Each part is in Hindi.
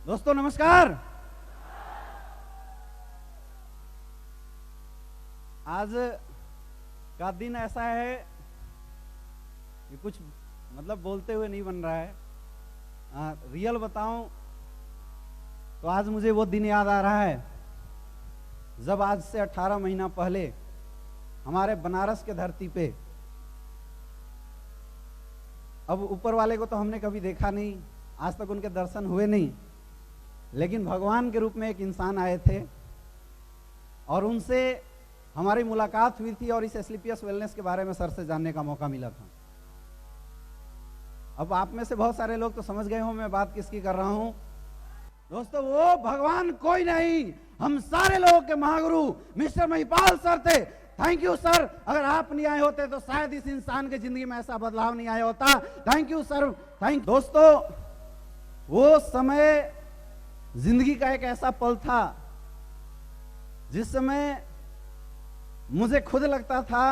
दोस्तों नमस्कार। आज का दिन ऐसा है कि कुछ बोलते हुए नहीं बन रहा है। रियल बताऊं तो आज मुझे वो दिन याद आ रहा है जब आज से 18 महीना पहले हमारे बनारस के धरती पे, अब ऊपर वाले को तो हमने कभी देखा नहीं, आज तक उनके दर्शन हुए नहीं, लेकिन भगवान के रूप में एक इंसान आए थे और उनसे हमारी मुलाकात हुई थी और इस एस्क्लेपियस वेलनेस के बारे में सर से जानने का मौका मिला था। अब आप में से बहुत सारे लोग तो समझ गए हो मैं बात किसकी कर रहा हूं। दोस्तों वो भगवान कोई नहीं, हम सारे लोगों के महागुरु मिस्टर महिपाल सर थे। थैंक यू सर, अगर आप नहीं आए होते तो शायद इस इंसान की जिंदगी में ऐसा बदलाव नहीं आया होता। Thank you sir, thank. दोस्तों वो समय जिंदगी का एक ऐसा पल था जिस समय मुझे खुद लगता था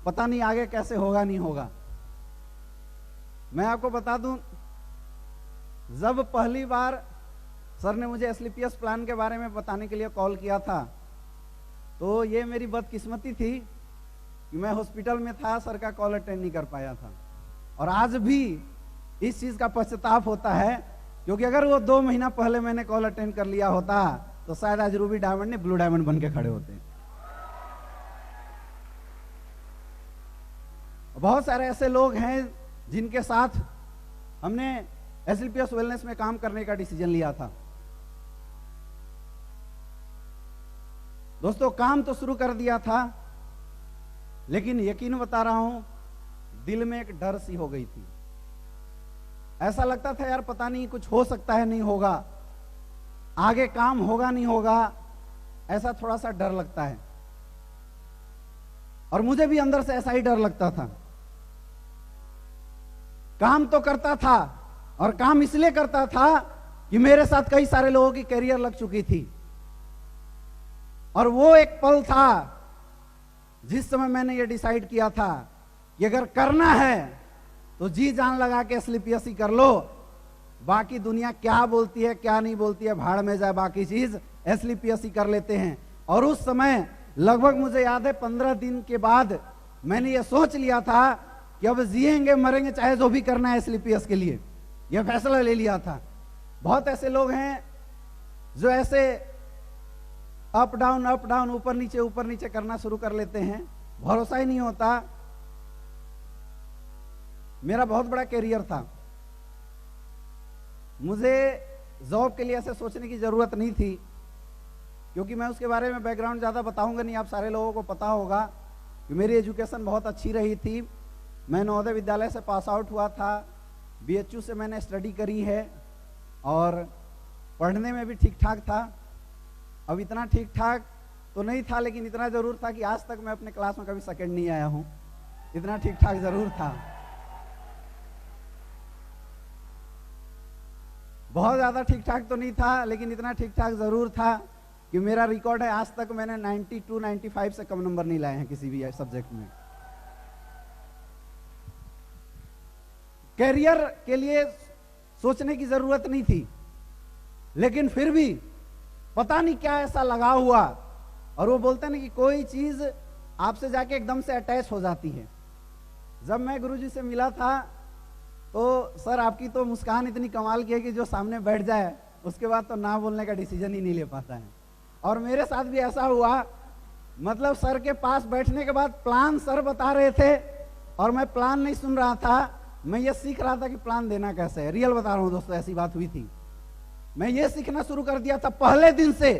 पता नहीं आगे कैसे होगा नहीं होगा। मैं आपको बता दूं, जब पहली बार सर ने मुझे एस्क्लेपियस प्लान के बारे में बताने के लिए कॉल किया था तो ये मेरी बदकिस्मती थी कि मैं हॉस्पिटल में था, सर का कॉल अटेंड नहीं कर पाया था। और आज भी इस चीज का पश्चाताप होता है, क्योंकि अगर वो 2 महीना पहले मैंने कॉल अटेंड कर लिया होता तो शायद आज रूबी डायमंड ने ब्लू डायमंड बन के खड़े होते। बहुत सारे ऐसे लोग हैं जिनके साथ हमने एस्क्लेपियस वेलनेस में काम करने का डिसीजन लिया था। दोस्तों काम तो शुरू कर दिया था, लेकिन यकीन बता रहा हूं दिल में एक डर सी हो गई थी। ऐसा लगता था यार पता नहीं कुछ हो सकता है नहीं होगा, आगे काम होगा नहीं होगा, ऐसा थोड़ा सा डर लगता है। और मुझे भी अंदर से ऐसा ही डर लगता था। काम तो करता था और काम इसलिए करता था कि मेरे साथ कई सारे लोगों की कैरियर लग चुकी थी और वो एक पल था जिस समय मैंने ये डिसाइड किया था कि अगर करना है तो जी जान लगा के एस्क्लेपियस ही कर लो, बाकी दुनिया क्या बोलती है क्या नहीं बोलती है भाड़ में जाए, बाकी चीज एस्क्लेपियस ही कर लेते हैं। और उस समय लगभग मुझे याद है 15 दिन के बाद मैंने ये सोच लिया था कि अब जिएंगे मरेंगे चाहे जो भी करना है एस्क्लेपियस के लिए, यह फैसला ले लिया था। बहुत ऐसे लोग हैं जो ऐसे अप डाउन ऊपर नीचे करना शुरू कर लेते हैं, भरोसा ही नहीं होता। मेरा बहुत बड़ा कैरियर था, मुझे जॉब के लिए ऐसे सोचने की जरूरत नहीं थी, क्योंकि मैं उसके बारे में बैकग्राउंड ज्यादा बताऊंगा नहीं, आप सारे लोगों को पता होगा कि मेरी एजुकेशन बहुत अच्छी रही थी। मैं नवोदय विद्यालय से पास आउट हुआ था, बीएचयू से मैंने स्टडी करी है और पढ़ने में भी ठीक ठाक था। अब इतना ठीक ठाक तो नहीं था, लेकिन इतना जरूर था कि आज तक मैं अपने क्लास में कभी सेकंड नहीं आया हूं, इतना ठीक ठाक जरूर था। बहुत ज्यादा ठीक ठाक तो नहीं था, लेकिन इतना ठीक ठाक जरूर था कि मेरा रिकॉर्ड है आज तक मैंने 92 95 से कम नंबर नहीं लाए हैं किसी भी सब्जेक्ट में। कैरियर के लिए सोचने की जरूरत नहीं थी, लेकिन फिर भी पता नहीं क्या ऐसा लगा हुआ, और वो बोलते हैं ना कि कोई चीज आपसे जाके एकदम से अटैच हो जाती है। जब मैं गुरुजी से मिला था तो सर आपकी तो मुस्कान इतनी कमाल की है कि जो सामने बैठ जाए उसके बाद तो ना बोलने का डिसीजन ही नहीं ले पाता है। और मेरे साथ भी ऐसा हुआ, मतलब सर के पास बैठने के बाद प्लान सर बता रहे थे और मैं प्लान नहीं सुन रहा था, मैं ये सीख रहा था कि प्लान देना कैसे है। रियल बता रहा हूं दोस्तों, ऐसी बात हुई थी। मैं ये सीखना शुरू कर दिया था पहले दिन से।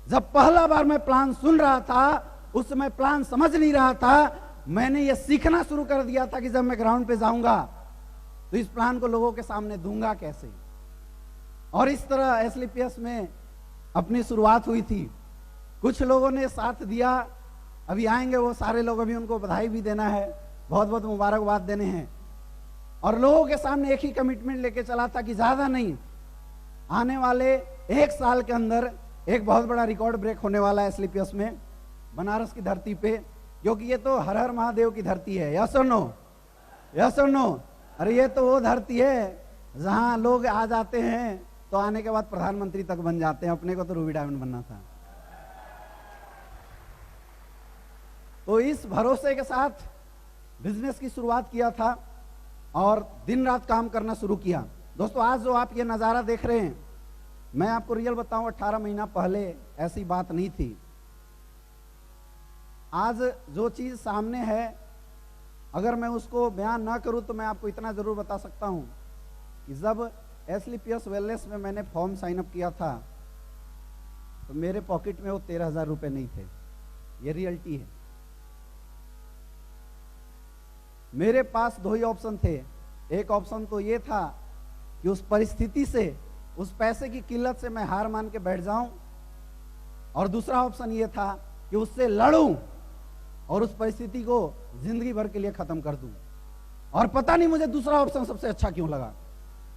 जब पहला बार मैं प्लान सुन रहा था उस समय प्लान समझ नहीं रहा था, मैंने ये सीखना शुरू कर दिया था कि जब मैं ग्राउंड पे जाऊंगा तो इस प्लान को लोगों के सामने दूंगा कैसे। और इस तरह एस्क्लेपियस में अपनी शुरुआत हुई थी। कुछ लोगों ने साथ दिया, अभी आएंगे वो सारे लोग, अभी उनको बधाई भी देना है, बहुत बहुत मुबारकबाद देने हैं। और लोगों के सामने एक ही कमिटमेंट लेके चला था कि ज्यादा नहीं, आने वाले 1 साल के अंदर एक बहुत बड़ा रिकॉर्ड ब्रेक होने वाला है एस्क्लेपियस में, बनारस की धरती पे, क्योंकि ये तो हर हर महादेव की धरती है। यस और नो, यस और नो। अरे ये तो वो धरती है जहां लोग आ जाते हैं तो आने के बाद प्रधानमंत्री तक बन जाते हैं, अपने को तो रूबी डायमंड बनना था। तो इस भरोसे के साथ बिजनेस की शुरुआत किया था और दिन रात काम करना शुरू किया। दोस्तों आज जो आप ये नज़ारा देख रहे हैं, मैं आपको रियल बताऊं, 18 महीना पहले ऐसी बात नहीं थी। आज जो चीज सामने है, अगर मैं उसको बयान ना करूं तो मैं आपको इतना जरूर बता सकता हूं कि जब एसलीपीएस वेलनेस में मैंने फॉर्म साइन अप किया था तो मेरे पॉकेट में वो 13,000 रुपए नहीं थे। ये रियलिटी है। मेरे पास दो ही ऑप्शन थे। एक ऑप्शन तो ये था कि उस परिस्थिति से, उस पैसे की किल्लत से मैं हार मान के बैठ जाऊं, और दूसरा ऑप्शन ये था कि उससे लड़ूं और उस परिस्थिति को जिंदगी भर के लिए खत्म कर दूं। और पता नहीं मुझे दूसरा ऑप्शन सबसे अच्छा क्यों लगा।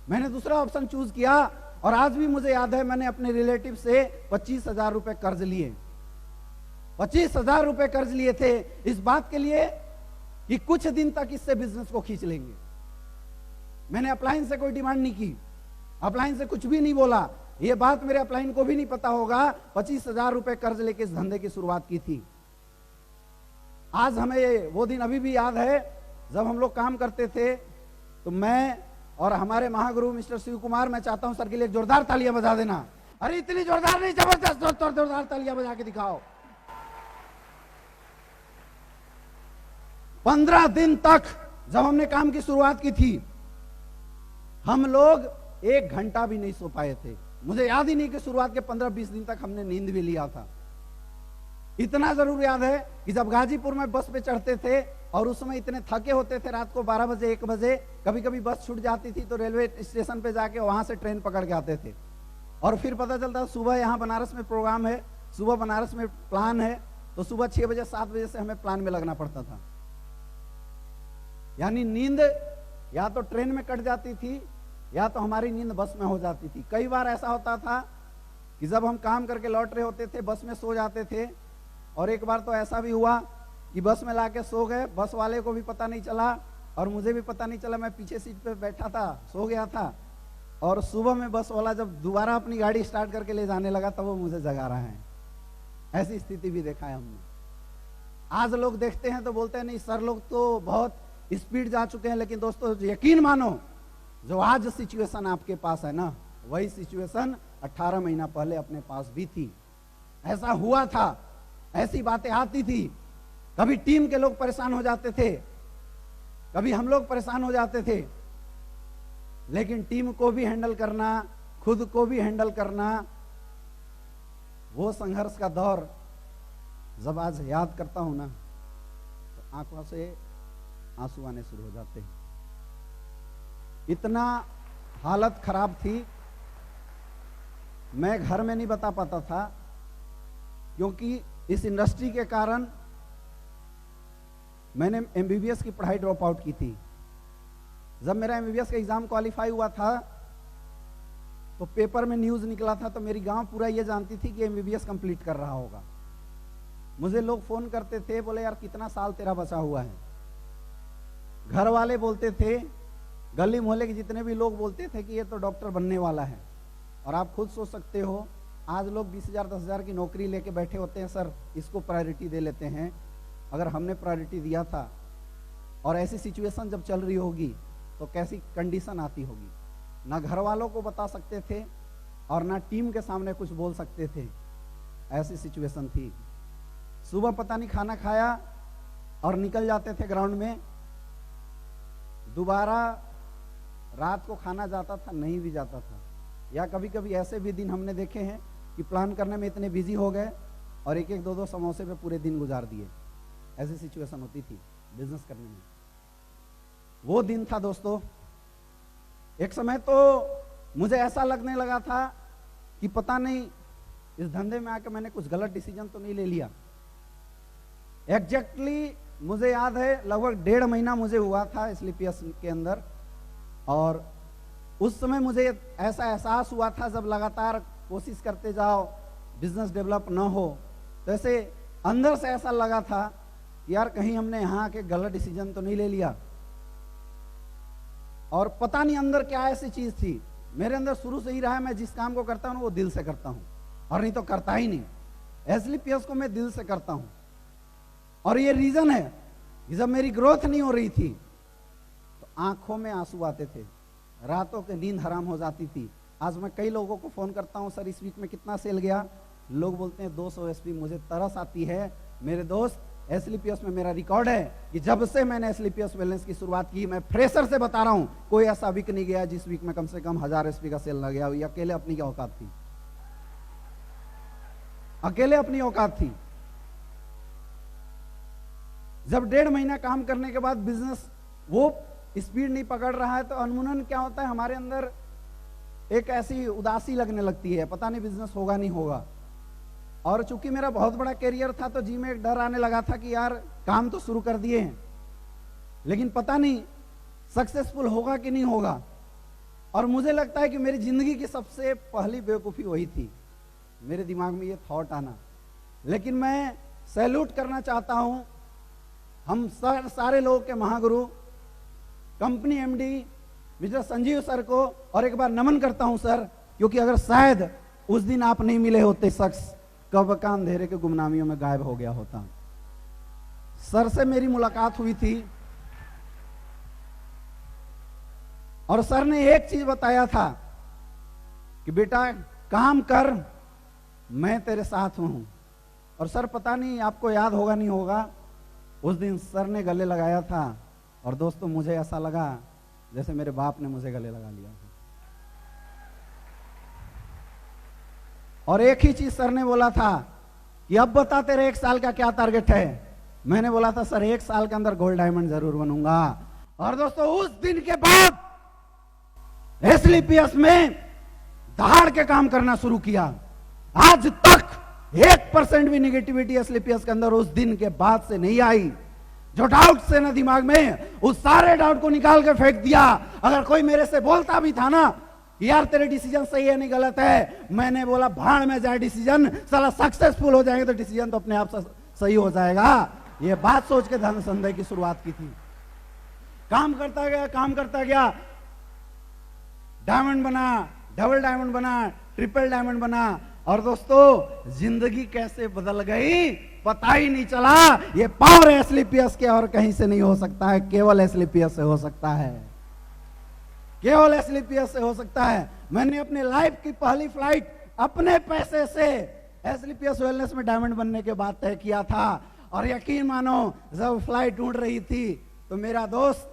मैंने दूसरा ऑप्शन चूज किया और आज भी मुझे याद है मैंने अपने रिलेटिव से 25,000 रुपए कर्ज लिए। 25,000 रुपए कर्ज लिए थे इस बात के लिए कि कुछ दिन तक इससे बिजनेस को खींच लेंगे। मैंने अपलाइन से कोई डिमांड नहीं की, अपलाइन से कुछ भी नहीं बोला। यह बात मेरे अपलाइन को भी नहीं पता होगा। 25,000 रुपए कर्ज लेके इस धंधे की शुरुआत की थी। आज हमें वो दिन अभी भी याद है जब हम लोग काम करते थे। तो मैं और हमारे महागुरु मिस्टर शिव कुमार, मैं चाहता हूं सर के लिए जोरदार तालियां बजा देना। अरे इतनी जोरदार नहीं, जबरदस्त जोरदार तालियां बजा के दिखाओ। 15 दिन तक जब हमने काम की शुरुआत की थी, हम लोग 1 घंटा भी नहीं सो पाए थे। मुझे याद ही नहीं कि शुरुआत के 15-20 दिन तक हमने नींद भी लिया था। इतना जरूर याद है कि जब गाजीपुर में बस पे चढ़ते थे और उस समय इतने थके होते थे, रात को 12 बजे 1 बजे कभी कभी बस छूट जाती थी तो रेलवे स्टेशन पे जाके वहां से ट्रेन पकड़ के आते थे। और फिर पता चलता सुबह यहाँ बनारस में प्रोग्राम है, सुबह बनारस में प्लान है, तो सुबह 6 बजे 7 बजे से हमें प्लान में लगना पड़ता था। यानी नींद या तो ट्रेन में कट जाती थी या तो हमारी नींद बस में हो जाती थी। कई बार ऐसा होता था कि जब हम काम करके लौट रहे होते थे बस में सो जाते थे। और एक बार तो ऐसा भी हुआ कि बस में लाके सो गए, बस वाले को भी पता नहीं चला और मुझे भी पता नहीं चला। मैं पीछे सीट पे बैठा था, सो गया था, और सुबह में बस वाला जब दोबारा अपनी गाड़ी स्टार्ट करके ले जाने लगा तब वो मुझे जगा रहा है। ऐसी स्थिति भी देखा है हमने। आज लोग देखते हैं तो बोलते हैं नहीं सर लोग तो बहुत स्पीड जा चुके हैं, लेकिन दोस्तों यकीन मानो जो आज सिचुएशन आपके पास है ना, वही सिचुएशन 18 महीना पहले अपने पास भी थी। ऐसा हुआ था, ऐसी बातें आती थी। कभी टीम के लोग परेशान हो जाते थे, कभी हम लोग परेशान हो जाते थे, लेकिन टीम को भी हैंडल करना, खुद को भी हैंडल करना, वो संघर्ष का दौर जब आज याद करता हूं ना तो आंखों से आंसू आने शुरू हो जाते हैं। इतना हालत खराब थी, मैं घर में नहीं बता पाता था, क्योंकि इस इंडस्ट्री के कारण मैंने एमबीबीएस की पढ़ाई ड्रॉप आउट की थी। जब मेरा एमबीबीएस का एग्जाम क्वालिफाई हुआ था तो पेपर में न्यूज निकला था, तो मेरी गांव पूरा ये जानती थी कि एमबीबीएस कंप्लीट कर रहा होगा। मुझे लोग फोन करते थे, बोले यार कितना साल तेरा बचा हुआ है। घर वाले बोलते थे, गली मोहल्ले के जितने भी लोग बोलते थे कि ये तो डॉक्टर बनने वाला है। और आप खुद सोच सकते हो, आज लोग 20,000 10,000 की नौकरी लेके बैठे होते हैं, सर इसको प्रायोरिटी दे लेते हैं। अगर हमने प्रायोरिटी दिया था और ऐसी सिचुएशन जब चल रही होगी तो कैसी कंडीशन आती होगी। ना घर वालों को बता सकते थे और ना टीम के सामने कुछ बोल सकते थे, ऐसी सिचुएशन थी। सुबह पता नहीं खाना खाया और निकल जाते थे ग्राउंड में, दोबारा रात को खाना जाता था, नहीं भी जाता था। या कभी कभी ऐसे भी दिन हमने देखे हैं कि प्लान करने में इतने बिजी हो गए और 1-1 2-2 समोसे पे पूरे दिन गुजार दिए। ऐसी सिचुएशन होती थी बिजनेस करने में। वो दिन था दोस्तों। एक समय तो मुझे ऐसा लगने लगा था कि पता नहीं इस धंधे में आकर मैंने कुछ गलत डिसीजन तो नहीं ले लिया। एग्जैक्टली मुझे याद है लगभग 1.5 महीना मुझे हुआ था एसलीपीएस के अंदर, और उस समय मुझे ऐसा एहसास हुआ था जब लगातार कोशिश करते जाओ, बिजनेस डेवलप ना हो, तो ऐसे अंदर से ऐसा लगा था कि यार कहीं हमने यहाँ के गलत डिसीजन तो नहीं ले लिया। और पता नहीं अंदर क्या ऐसी चीज थी मेरे अंदर शुरू से ही रहा है, मैं जिस काम को करता हूँ वो दिल से करता हूँ, और नहीं तो करता ही नहीं। एसलीपीएस को मैं दिल से करता हूँ, और ये रीजन है कि जब मेरी ग्रोथ नहीं हो रही थी तो आंखों में आंसू आते थे, रातों की नींद हराम हो जाती थी। आज मैं कई लोगों को फोन करता हूँ, सर इस वीक में कितना सेल गया? लोग बोलते हैं 200 एसपी। मुझे तरस आती है मेरे दोस्त, एसलीपीएस में मेरा रिकॉर्ड है कि जब से मैंने एसलीपीएस वेलनेस की शुरुआत की, मैं फ्रेशर से बता रहा हूं, कोई ऐसा वीक नहीं गया जिस वीक में कम से कम 1000 एसपी का सेल ना गया। ये अकेले अपनी क्या औकात थी, अकेले अपनी औकात थी। जब 1.5 महीना काम करने के बाद बिजनेस वो स्पीड नहीं पकड़ रहा है तो अनमुनन क्या होता है, हमारे अंदर एक ऐसी उदासी लगने लगती है, पता नहीं बिजनेस होगा नहीं होगा। और चूंकि मेरा बहुत बड़ा कैरियर था तो जी में एक डर आने लगा था कि यार काम तो शुरू कर दिए हैं, लेकिन पता नहीं सक्सेसफुल होगा कि नहीं होगा। और मुझे लगता है कि मेरी जिंदगी की सबसे पहली बेवकूफ़ी वही थी, मेरे दिमाग में ये थॉट आना। लेकिन मैं सैल्यूट करना चाहता हूं हम सारे लोगों के महागुरु company MD mister Sanjeev sir को, और एक बार नमन करता हूं सर, क्योंकि अगर शायद उस दिन आप नहीं मिले होते, शख्स कब का अंधेरे के गुमनामियों में गायब हो गया होता। सर से मेरी मुलाकात हुई थी और सर ने एक चीज बताया था कि बेटा काम कर, मैं तेरे साथ हूं। और सर पता नहीं आपको याद होगा नहीं होगा, उस दिन सर ने गले लगाया था और दोस्तों मुझे ऐसा लगा जैसे मेरे बाप ने मुझे गले लगा लिया था। और एक ही चीज सर ने बोला था कि अब बता तेरे 1 साल का क्या टारगेट है। मैंने बोला था सर 1 साल के अंदर गोल्ड डायमंड जरूर बनूंगा। और दोस्तों उस दिन के बाद एसलीपीएस में दहाड़ के काम करना शुरू किया। आज तक 1% भी निगेटिविटी एसलीपीएस के अंदर उस दिन के बाद से नहीं आई। जो डाउट से ना दिमाग में, उस सारे डाउट को निकाल के फेंक दिया। अगर कोई मेरे से बोलता भी था ना यार तेरे डिसीजन सही है नहीं गलत है, मैंने बोला भाड़ में जाए डिसीजन, साला सक्सेसफुल हो जाएंगे तो डिसीजन तो अपने आप सही हो जाएगा। ये बात सोच के धन संदेह की शुरुआत की थी। काम करता गया, काम करता गया, डायमंड बना, डबल डायमंड बना, ट्रिपल डायमंड बना। और दोस्तों जिंदगी कैसे बदल गई पता ही नहीं चला। ये पावर एसलीपीएस के और कहीं से नहीं हो सकता है, केवल एसलीपीएस से हो सकता है, केवल एसलीपीएस से हो सकता है। मैंने अपने लाइफ की पहली फ्लाइट अपने पैसे से एसलीपीएस वेलनेस में डायमंड बनने के बाद तय किया था। और यकीन मानो जब फ्लाइट उड़ रही थी तो मेरा दोस्त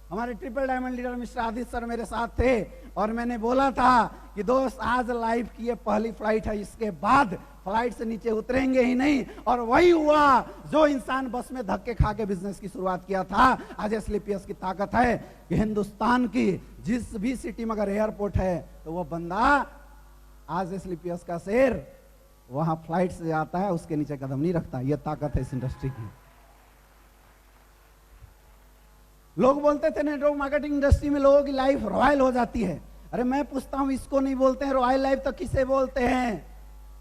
हमारे triple diamond leader mister Aditya sir मेरे साथ थे, और मैंने बोला था कि दोस्त आज लाइफ की ये पहली फ्लाइट है, इसके बाद फ्लाइट से नीचे उतरेंगे ही नहीं। और वही हुआ, जो इंसान बस में धक्के खा के बिजनेस की शुरुआत किया था, आज एसलीपीएस की ताकत है कि हिंदुस्तान की जिस भी सिटी में अगर एयरपोर्ट है तो वो बंदा आज एसलीपीएस का शेर वहां फ्लाइट से जाता है, उसके नीचे कदम नहीं रखता। यह ताकत है इस इंडस्ट्री की। लोग बोलते थे नेटवर्क मार्केटिंग इंडस्ट्री में लोगों की लाइफ रॉयल हो जाती है। अरे मैं पूछता हूं, इसको नहीं बोलते हैं रॉयल लाइफ तो किसे बोलते हैं?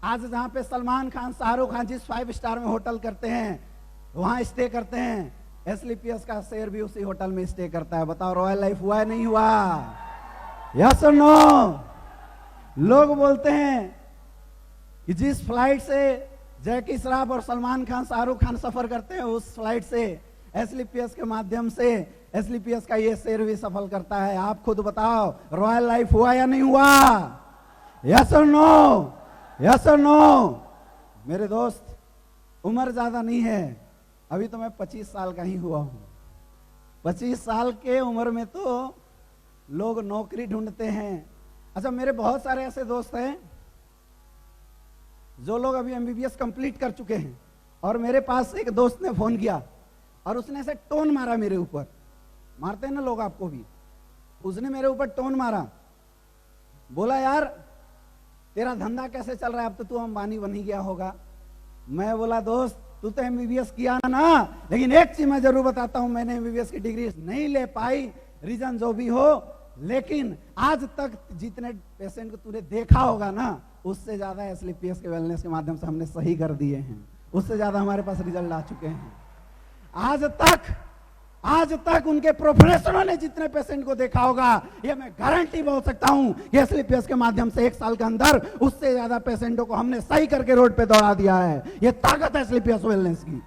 आज जहां पे सलमान खान, शाहरुख खान जिस 5 स्टार में होटल करते हैं वहां स्टे करते हैं, एसलीपीएस का शेयर भी उसी होटल में स्टे करता है। बताओ रॉयल लाइफ हुआ है नहीं हुआ? यस और नो? लोग बोलते हैं कि जिस फ्लाइट से जैकी श्रॉफ और सलमान खान, शाहरुख खान सफर करते हैं, उस फ्लाइट से एसलीपीएस के माध्यम से एसलीपीएस का ये शेयर भी सफल करता है। आप खुद बताओ रॉयल लाइफ हुआ या नहीं हुआ? यस और नो? यस और नो? मेरे दोस्त उम्र ज्यादा नहीं है, अभी तो मैं 25 साल का ही हुआ हूं। 25 साल के उम्र में तो लोग नौकरी ढूंढते हैं। अच्छा मेरे बहुत सारे ऐसे दोस्त हैं जो लोग अभी एमबीबीएस कंप्लीट कर चुके हैं, और मेरे पास एक दोस्त ने फोन किया और उसने ऐसे टोन मारा मेरे ऊपर, मारते हैं ना लोग आपको भी, उसने मेरे ऊपर टोन मारा, बोला यार तेरा धंधा कैसे चल रहा है, अब तो तू अंबानी बन ही गया होगा। मैं बोला दोस्त तू तो एमबीबीएस किया ना, लेकिन एक चीज मैं जरूर बताता हूं, मैंने एमबीबीएस की डिग्री नहीं ले पाई, रीजन जो भी हो, लेकिन आज तक जितने पेशेंट को तूने देखा होगा ना, उससे ज्यादा एसलीपीएस के वेलनेस के माध्यम से हमने सही कर दिए हैं, उससे ज्यादा हमारे पास रिजल्ट आ चुके हैं। आज तक आज तक उनके प्रोफेशनल ने जितने पेशेंट को देखा होगा, ये मैं गारंटी बोल सकता हूं कि एसलीपीएस के माध्यम से 1 साल के अंदर उससे ज्यादा पेशेंटों को हमने सही करके रोड पे दौड़ा दिया है। ये ताकत है एसलीपीएस वेलनेस की,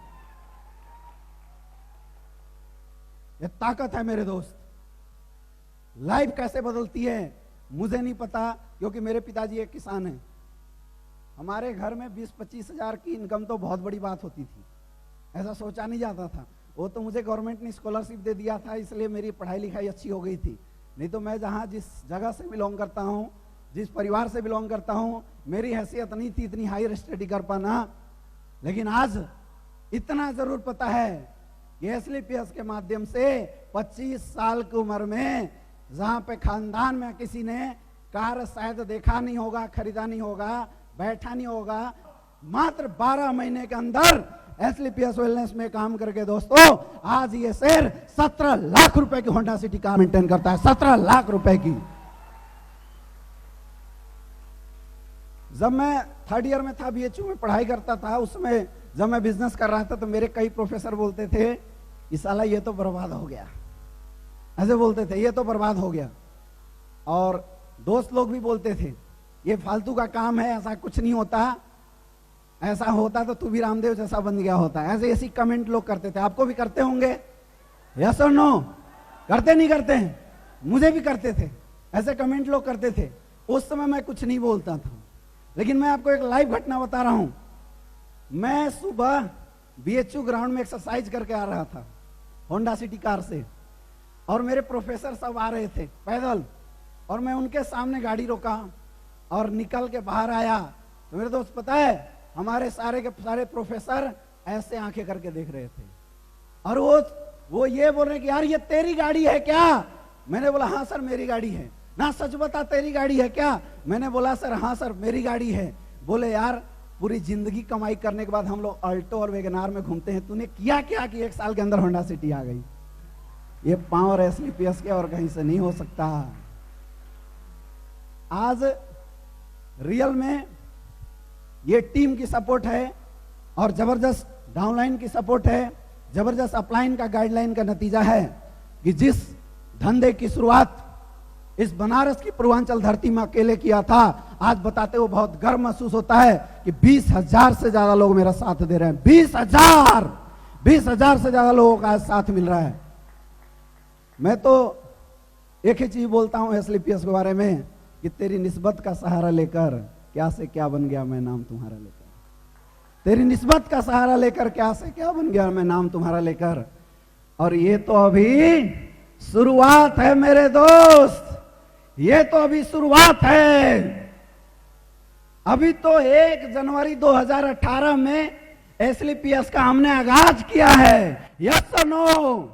ये ताकत है मेरे दोस्त। लाइफ कैसे बदलती है मुझे नहीं पता, क्योंकि मेरे पिताजी एक किसान हैं। हमारे घर में 20-25 हजार की इनकम तो बहुत बड़ी बात होती थी, ऐसा सोचा नहीं जाता था। वो तो मुझे गवर्नमेंट ने स्कॉलरशिप दे दिया था, इसलिए मेरी पढ़ाई लिखाई अच्छी हो गई थी। नहीं तो मैं जहाँ जिस जगह से बिलोंग करता हूँ, जिस परिवार से बिलोंग करता हूँ, मेरी हैसियत नहीं थी इतनी हायर स्टडी कर पाना। लेकिन आज इतना जरूर पता है कि एसलीपीएस के माध्यम से 25 साल की उम्र में, जहाँ पे खानदान में किसी ने कार शायद देखा नहीं होगा, खरीदा नहीं होगा, बैठा नहीं होगा, मात्र 12 महीने के अंदर एसलीपीएस वेलनेस में काम करके दोस्तों आज ये शहर 17 लाख रुपए की होंडा सिटी कार मेंटेन करता है। 17 लाख रुपए की। जब मैं 3rd ईयर में था, बीएचयू में पढ़ाई करता था, उसमें जब मैं बिजनेस कर रहा था तो मेरे कई प्रोफेसर बोलते थे कि साला ये तो बर्बाद हो गया, ऐसे बोलते थे, ये तो बर्बाद हो गया। और दोस्त लोग भी बोलते थे ये फालतू का काम है, ऐसा कुछ नहीं होता, ऐसा होता तो तू भी रामदेव जैसा बन गया होता। ऐसे ऐसी कमेंट लोग करते थे, आपको भी करते होंगे? यस और नो? करते नहीं करते हैं? मुझे भी करते थे, ऐसे कमेंट लोग करते थे। उस समय मैं कुछ नहीं बोलता था, लेकिन मैं आपको एक लाइव घटना बता रहा हूं। मैं सुबह बीएचयू ग्राउंड में एक्सरसाइज करके आ रहा था होंडा सिटी कार से, और मेरे प्रोफेसर सब आ रहे थे पैदल, और मैं उनके सामने गाड़ी रोका और निकल के बाहर आया तो मेरे दोस्त पता है हमारे सारे के सारे प्रोफेसर ऐसे आंखें करके देख रहे थे, और वो ये बोल रहे कि यार ये तेरी गाड़ी है क्या? मैंने बोला हाँ सर मेरी गाड़ी है। ना सच बता तेरी गाड़ी है क्या? मैंने बोला सर हाँ सर मेरी गाड़ी है। बोले यार पूरी जिंदगी कमाई करने के बाद हम लोग अल्टो और वेगनार में घूमते हैं, तूने किया क्या कि 1 साल के अंदर होंडा सिटी आ गई? ये पावर एसलीपीएस के और कहीं से नहीं हो सकता। आज रियल में ये टीम की सपोर्ट है और जबरदस्त डाउनलाइन की सपोर्ट है, जबरदस्त अपलाइन का गाइडलाइन का नतीजा है कि जिस धंधे की शुरुआत इस बनारस की पूर्वांचल धरती में अकेले किया था, आज बताते हुए बहुत गर्व महसूस होता है कि 20,000 से ज्यादा लोग मेरा साथ दे रहे हैं। 20,000 से ज्यादा लोगों का आज साथ मिल रहा है। मैं तो एक ही चीज बोलता हूं एसलीपीएस के बारे में कि तेरी निस्बत का सहारा लेकर क्या से क्या बन गया मैं नाम तुम्हारा लेकर। तेरी निस्बत का सहारा लेकर क्या से क्या बन गया मैं नाम तुम्हारा लेकर। और ये तो अभी शुरुआत है मेरे दोस्त, ये तो अभी शुरुआत है। अभी तो 1 जनवरी 2018 में एसलीपीएस का हमने आगाज किया है। यस और नो?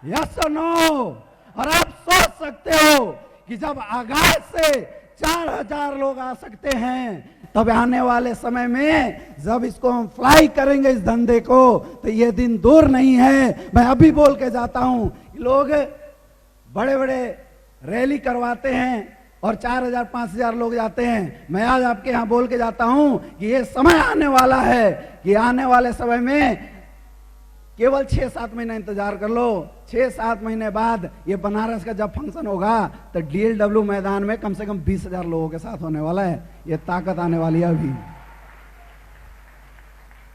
यस और नो? और आप सोच सकते हो कि जब आगाज से 4,000 लोग आ सकते हैं, तब आने वाले समय में जब इसको हम फ्लाई करेंगे इस धंधे को, तो ये दिन दूर नहीं है। मैं अभी बोल के जाता हूं, लोग बड़े बड़े रैली करवाते हैं और 4,000-5,000 लोग जाते हैं। मैं आज आपके यहां बोल के जाता हूं कि ये समय आने वाला है कि आने वाले समय में केवल 6-7 महीना इंतजार कर लो। 6-7 महीने बाद ये बनारस का जब फंक्शन होगा तो डीएलडब्ल्यू मैदान में कम से कम 20,000 लोगों के साथ होने वाला है। ये ताकत आने वाली है।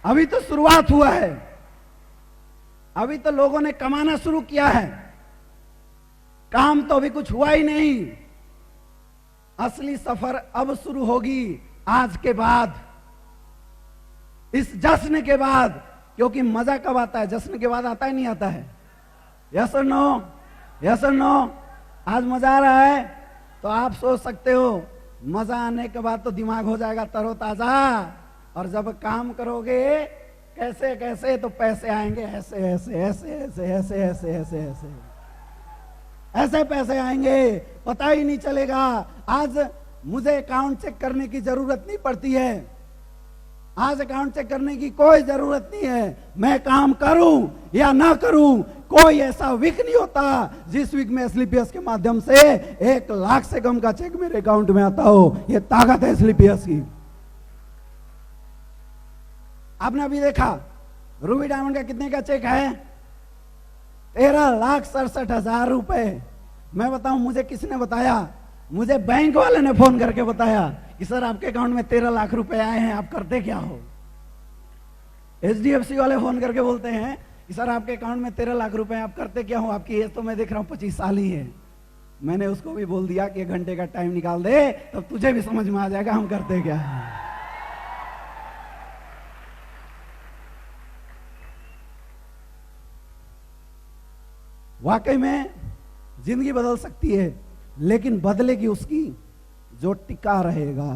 अभी तो शुरुआत हुआ है, अभी तो लोगों ने कमाना शुरू किया है, काम तो अभी कुछ हुआ ही नहीं। असली सफर अब शुरू होगी आज के बाद, इस जश्न के बाद। क्योंकि मजा कब आता है? जश्न के बाद आता है, नहीं आता है? यस और नो? यस और नो? आज मजा आ रहा है तो आप सोच सकते हो मजा आने के बाद तो दिमाग हो जाएगा तरोताजा, और जब काम करोगे कैसे कैसे तो पैसे आएंगे ऐसे ऐसे ऐसे ऐसे ऐसे ऐसे ऐसे ऐसे ऐसे पैसे आएंगे, पता ही नहीं चलेगा। आज मुझे अकाउंट चेक करने की जरूरत नहीं पड़ती है, आज अकाउंट चेक करने की कोई जरूरत नहीं है। मैं काम करूं या ना करूं, कोई ऐसा वीक नहीं होता जिस वीक में एसलीपीएस के माध्यम से 1 लाख से कम का चेक मेरे अकाउंट में आता हो। यह ताकत है एसलीपीएस की। आपने अभी देखा रूबी डायमंड का कितने का चेक है? 13,67,000 रुपए। मैं बताऊं मुझे किसने बताया? मुझे बैंक वाले ने फोन करके बताया कि सर आपके अकाउंट में 13 लाख रुपए आए हैं, आप करते क्या हो? HDFC वाले फोन करके बोलते हैं कि सर आपके अकाउंट में 13 लाख रुपए, आप करते क्या हो? आपकी एज तो मैं देख रहा हूं 25 साल ही है। मैंने उसको भी बोल दिया कि 1 घंटे का टाइम निकाल दे, तब तुझे भी समझ में आ जाएगा हम करते क्या है। वाकई में जिंदगी बदल सकती है, लेकिन बदलेगी उसकी जो टिका रहेगा,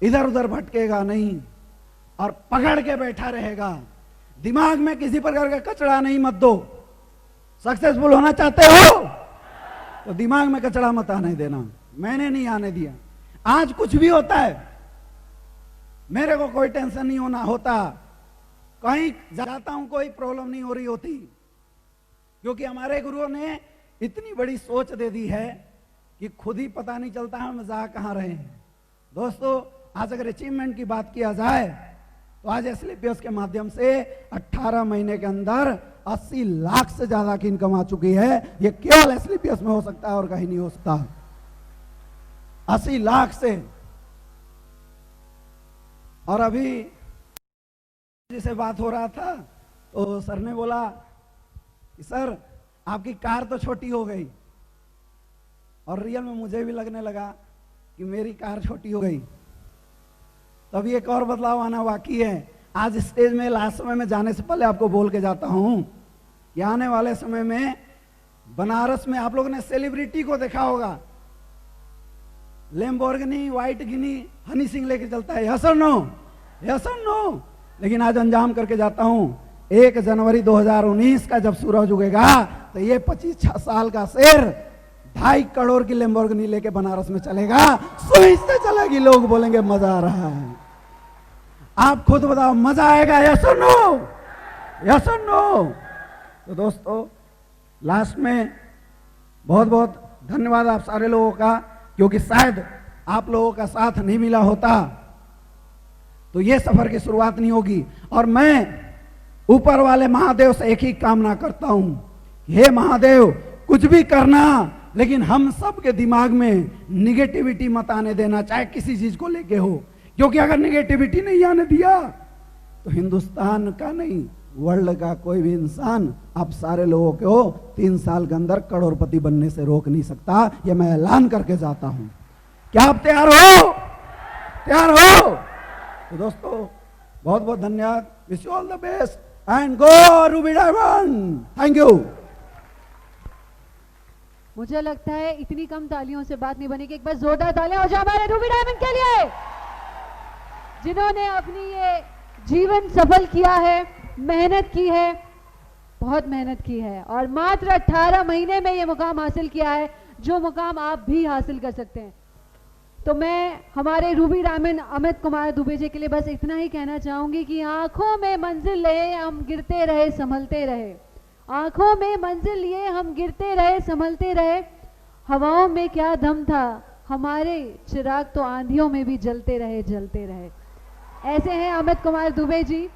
इधर उधर भटकेगा नहीं और पकड़ के बैठा रहेगा। दिमाग में किसी प्रकार का कचरा नहीं मत दो। सक्सेसफुल होना चाहते हो तो दिमाग में कचरा मत आने देना। मैंने नहीं आने दिया। आज कुछ भी होता है मेरे को कोई टेंशन नहीं होना होता। कहीं जाता हूं कोई प्रॉब्लम नहीं हो रही होती, क्योंकि हमारे गुरुओं ने इतनी बड़ी सोच दे दी है कि खुद ही पता नहीं चलता हम जा कहां रहे हैं। दोस्तों, आज अगर अचीवमेंट की बात किया जाए तो आज एसलीपीएस के माध्यम से 18 महीने के अंदर 80 लाख से ज्यादा की इनकम आ चुकी है। यह केवल एसलीपीएस में हो सकता है और कहीं नहीं हो सकता। 80 लाख से। और अभी जिसे बात हो रहा था तो सर ने बोला कि सर आपकी कार तो छोटी हो गई, और रियल में मुझे भी लगने लगा कि मेरी कार छोटी हो गई। तभी एक और बदलाव आना बाकी है। आज स्टेज में लास्ट समय में जाने से पहले आपको बोल के जाता हूं कि आने वाले समय में बनारस में आप लोगों ने सेलिब्रिटी को देखा होगा, लैम्बोर्गिनी व्हाइट गिनी हनी सिंह लेके चलता है। यस और नो? यस और नो? लेकिन आज अंजाम करके जाता हूं, 1 जनवरी 2019 का जब सूरज उगेगा तो ये 25 साल का शेर 2.5 करोड़ की लैम्बोर्गिनी लेके बनारस में चलेगा। स्विच से चलेगी, लोग बोलेंगे मजा आ रहा है। आप खुद बताओ मजा आएगा? यस और नो? यस और नो? तो दोस्तों, लास्ट में बहुत बहुत धन्यवाद आप सारे लोगों का, क्योंकि शायद आप लोगों का साथ नहीं मिला होता तो ये सफर की शुरुआत नहीं होगी। और मैं ऊपर वाले महादेव से एक ही कामना करता हूं, हे महादेव कुछ भी करना, लेकिन हम सब के दिमाग में निगेटिविटी मत आने देना, चाहे किसी चीज को लेके हो। क्योंकि अगर निगेटिविटी नहीं आने दिया तो हिंदुस्तान का नहीं, वर्ल्ड का कोई भी इंसान आप सारे लोगों को 3 साल के अंदर करोड़पति बनने से रोक नहीं सकता। यह मैं ऐलान करके जाता हूं। क्या आप तैयार हो? तैयार हो? तो दोस्तों, बहुत बहुत धन्यवाद। Wish you all the best and go Ruby diamond. Thank you. मुझे लगता है इतनी कम तालियों से बात नहीं बनेगी। एक बार जोरदार तालियां हो जाए हमारे रूबी डायमंड के लिए, जिन्होंने अपनी ये जीवन सफल किया है, मेहनत की है, बहुत मेहनत की है, और मात्र 18 महीने में ये मुकाम हासिल किया है, जो मुकाम आप भी हासिल कर सकते हैं। तो मैं हमारे रूबी डायमंड अमित कुमार दुबे जी के लिए बस इतना ही कहना चाहूंगी कि आंखों में मंजिल लिए हम गिरते रहे संभलते रहे, आंखों में मंजिल लिए हम गिरते रहे संभलते रहे, हवाओं में क्या दम था, हमारे चिराग तो आंधियों में भी जलते रहे जलते रहे। ऐसे हैं अमित कुमार दुबे जी।